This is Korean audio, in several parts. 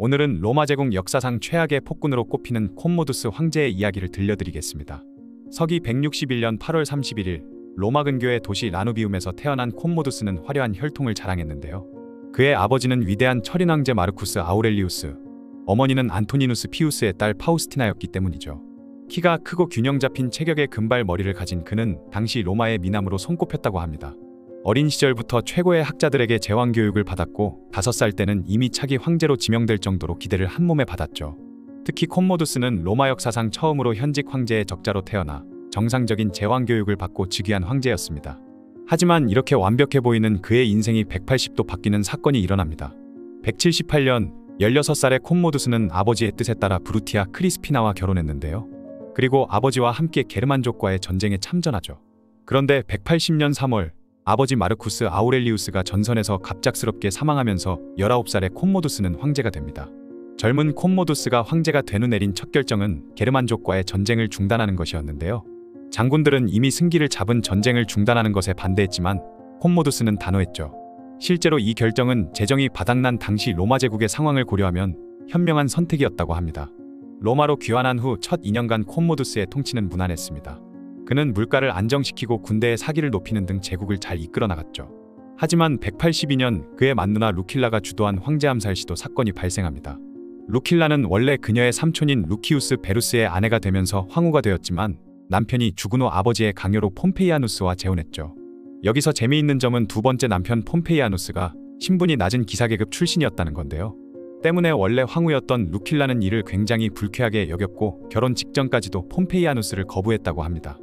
오늘은 로마 제국 역사상 최악의 폭군으로 꼽히는 콤모두스 황제의 이야기를 들려드리겠습니다. 서기 161년 8월 31일 로마 근교의 도시 라누비움에서 태어난 콤모두스는 화려한 혈통을 자랑했는데요. 그의 아버지는 위대한 철인 황제 마르쿠스 아우렐리우스, 어머니는 안토니누스 피우스의 딸 파우스티나였기 때문이죠. 키가 크고 균형 잡힌 체격의 금발 머리를 가진 그는 당시 로마의 미남으로 손꼽혔다고 합니다. 어린 시절부터 최고의 학자들에게 제왕 교육을 받았고 5살 때는 이미 차기 황제로 지명될 정도로 기대를 한몸에 받았죠. 특히 콤모두스는 로마 역사상 처음으로 현직 황제의 적자로 태어나 정상적인 제왕 교육을 받고 즉위한 황제였습니다. 하지만 이렇게 완벽해 보이는 그의 인생이 180도 바뀌는 사건이 일어납니다. 178년 16살의 콤모두스는 아버지의 뜻에 따라 브루티아 크리스피나와 결혼했는데요. 그리고 아버지와 함께 게르만족과의 전쟁에 참전하죠. 그런데 180년 3월 아버지 마르쿠스 아우렐리우스가 전선에서 갑작스럽게 사망하면서 19살의 콤모두스는 황제가 됩니다. 젊은 콤모두스가 황제가 된 후 내린 첫 결정은 게르만족과의 전쟁을 중단하는 것이었는데요. 장군들은 이미 승기를 잡은 전쟁을 중단하는 것에 반대했지만 콤모두스는 단호했죠. 실제로 이 결정은 재정이 바닥난 당시 로마 제국의 상황을 고려하면 현명한 선택이었다고 합니다. 로마로 귀환한 후 첫 2년간 콤모두스의 통치는 무난했습니다. 그는 물가를 안정시키고 군대의 사기를 높이는 등 제국을 잘 이끌어 나갔죠. 하지만 182년 그의 맏누나 루킬라가 주도한 황제 암살 시도 사건이 발생합니다. 루킬라는 원래 그녀의 삼촌인 루키우스 베루스의 아내가 되면서 황후가 되었지만 남편이 죽은 후 아버지의 강요로 폼페이아누스와 재혼했죠. 여기서 재미있는 점은 두 번째 남편 폼페이아누스가 신분이 낮은 기사계급 출신이었다는 건데요. 때문에 원래 황후였던 루킬라는 이를 굉장히 불쾌하게 여겼고 결혼 직전까지도 폼페이아누스를 거부했다고 합니다.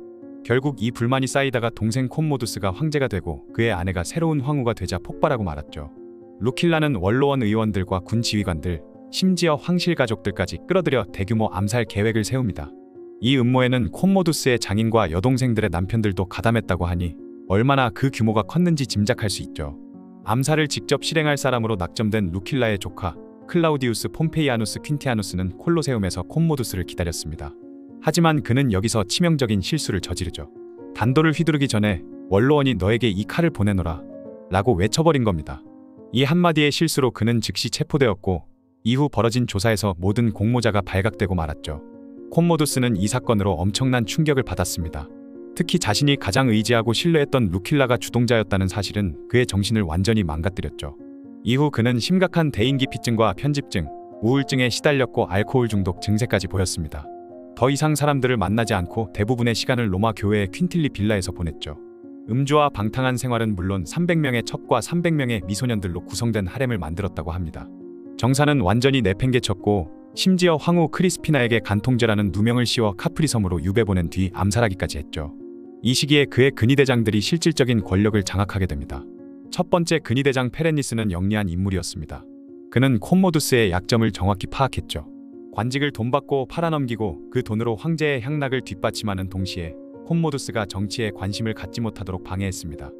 결국 이 불만이 쌓이다가 동생 콤모두스가 황제가 되고 그의 아내가 새로운 황후가 되자 폭발하고 말았죠. 루킬라는 원로원 의원들과 군 지휘관들, 심지어 황실 가족들까지 끌어들여 대규모 암살 계획을 세웁니다. 이 음모에는 콤모두스의 장인과 여동생들의 남편들도 가담했다고 하니 얼마나 그 규모가 컸는지 짐작할 수 있죠. 암살을 직접 실행할 사람으로 낙점된 루킬라의 조카 클라우디우스 폼페이아누스 퀸티아누스는 콜로세움에서 콤모두스를 기다렸습니다. 하지만 그는 여기서 치명적인 실수를 저지르죠. 단도를 휘두르기 전에 원로원이 너에게 이 칼을 보내노라 라고 외쳐버린 겁니다. 이 한마디의 실수로 그는 즉시 체포되었고 이후 벌어진 조사에서 모든 공모자가 발각되고 말았죠. 콤모두스는 이 사건으로 엄청난 충격을 받았습니다. 특히 자신이 가장 의지하고 신뢰했던 루킬라가 주동자였다는 사실은 그의 정신을 완전히 망가뜨렸죠. 이후 그는 심각한 대인기피증과 편집증, 우울증에 시달렸고 알코올 중독 증세까지 보였습니다. 더 이상 사람들을 만나지 않고 대부분의 시간을 로마 교회의 퀸틸리 빌라에서 보냈죠. 음주와 방탕한 생활은 물론 300명의 첩과 300명의 미소년들로 구성된 하렘을 만들었다고 합니다. 정사는 완전히 내팽개쳤고 심지어 황후 크리스피나에게 간통죄라는 누명을 씌워 카프리 섬으로 유배 보낸 뒤 암살하기까지 했죠. 이 시기에 그의 근위대장들이 실질적인 권력을 장악하게 됩니다. 첫 번째 근위대장 페렌니스는 영리한 인물이었습니다. 그는 콤모두스의 약점을 정확히 파악했죠. 관직을 돈 받고 팔아넘기고 그 돈으로 황제의 향락을 뒷받침하는 동시에 콤모두스가 정치에 관심을 갖지 못하도록 방해했습니다.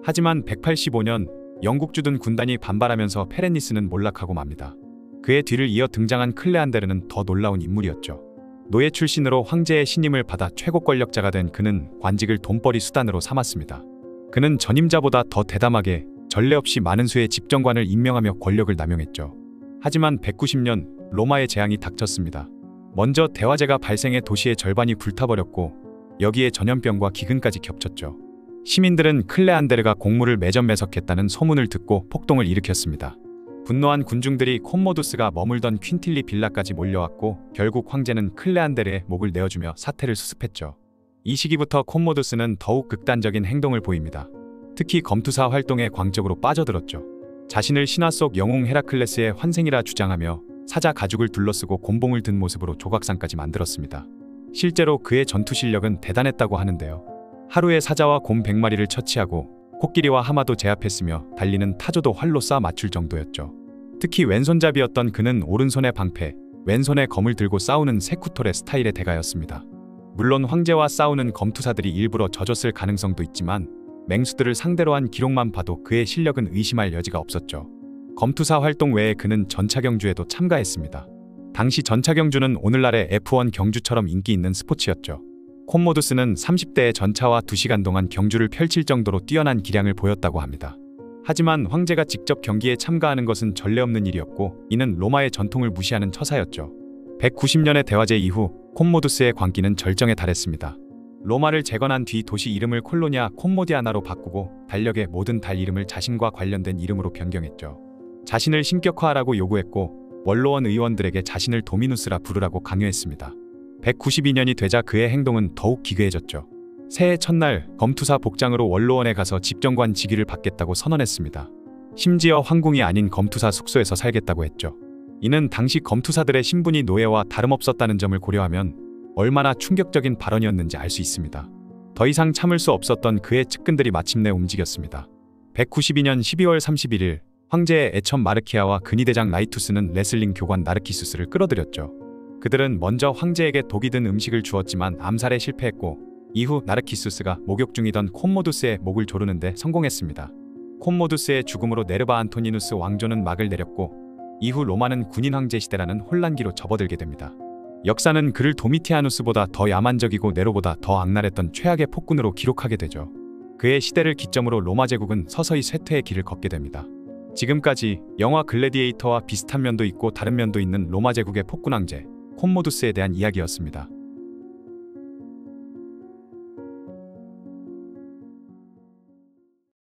하지만 185년 영국 주둔 군단이 반발하면서 페렌니스는 몰락하고 맙니다. 그의 뒤를 이어 등장한 클레안데르는 더 놀라운 인물이었죠. 노예 출신으로 황제의 신임을 받아 최고 권력자가 된 그는 관직을 돈벌이 수단으로 삼았습니다. 그는 전임자보다 더 대담하게 전례 없이 많은 수의 집정관을 임명하며 권력을 남용했죠. 하지만 190년 로마의 재앙이 닥쳤습니다. 먼저 대화재가 발생해 도시의 절반이 불타버렸고 여기에 전염병과 기근까지 겹쳤죠. 시민들은 클레안데르가 공물을 매점매석했다는 소문을 듣고 폭동을 일으켰습니다. 분노한 군중들이 콤모두스가 머물던 퀸틸리 빌라까지 몰려왔고 결국 황제는 클레안데르의 목을 내어주며 사태를 수습했죠. 이 시기부터 콤모두스는 더욱 극단적인 행동을 보입니다. 특히 검투사 활동에 광적으로 빠져들었죠. 자신을 신화 속 영웅 헤라클레스의 환생이라 주장하며 사자 가죽을 둘러쓰고 곤봉을 든 모습으로 조각상까지 만들었습니다. 실제로 그의 전투 실력은 대단했다고 하는데요. 하루에 사자와 곰 100마리를 처치하고 코끼리와 하마도 제압했으며 달리는 타조도 활로 쏴 맞출 정도였죠. 특히 왼손잡이였던 그는 오른손에 방패, 왼손에 검을 들고 싸우는 세쿠토레 스타일의 대가였습니다. 물론 황제와 싸우는 검투사들이 일부러 져줬을 가능성도 있지만 맹수들을 상대로 한 기록만 봐도 그의 실력은 의심할 여지가 없었죠. 검투사 활동 외에 그는 전차경주에도 참가했습니다. 당시 전차경주는 오늘날의 F1 경주처럼 인기 있는 스포츠였죠. 콤모두스는 30대의 전차와 2시간 동안 경주를 펼칠 정도로 뛰어난 기량을 보였다고 합니다. 하지만 황제가 직접 경기에 참가하는 것은 전례 없는 일이었고 이는 로마의 전통을 무시하는 처사였죠. 190년의 대화제 이후 콤모두스의 광기는 절정에 달했습니다. 로마를 재건한 뒤 도시 이름을 콜로니아 콤모디아나로 바꾸고 달력의 모든 달 이름을 자신과 관련된 이름으로 변경했죠. 자신을 신격화하라고 요구했고 원로원 의원들에게 자신을 도미누스라 부르라고 강요했습니다. 192년이 되자 그의 행동은 더욱 기괴해졌죠. 새해 첫날 검투사 복장으로 원로원에 가서 집정관 직위를 받겠다고 선언했습니다. 심지어 황궁이 아닌 검투사 숙소에서 살겠다고 했죠. 이는 당시 검투사들의 신분이 노예와 다름없었다는 점을 고려하면 얼마나 충격적인 발언이었는지 알 수 있습니다. 더 이상 참을 수 없었던 그의 측근들이 마침내 움직였습니다. 192년 12월 31일 황제의 애첩 마르키아와 근위대장 라이투스는 레슬링 교관 나르키수스를 끌어들였죠. 그들은 먼저 황제에게 독이 든 음식을 주었지만 암살에 실패했고 이후 나르키수스가 목욕 중이던 콤모두스의 목을 조르는데 성공했습니다. 콤모두스의 죽음으로 네르바 안토니누스 왕조는 막을 내렸고 이후 로마는 군인 황제 시대라는 혼란기로 접어들게 됩니다. 역사는 그를 도미티아누스보다 더 야만적이고 네로보다 더 악랄했던 최악의 폭군으로 기록하게 되죠. 그의 시대를 기점으로 로마 제국은 서서히 쇠퇴의 길을 걷게 됩니다. 지금까지 영화 글래디에이터와 비슷한 면도 있고 다른 면도 있는 로마 제국의 폭군 황제 콤모두스에 대한 이야기였습니다.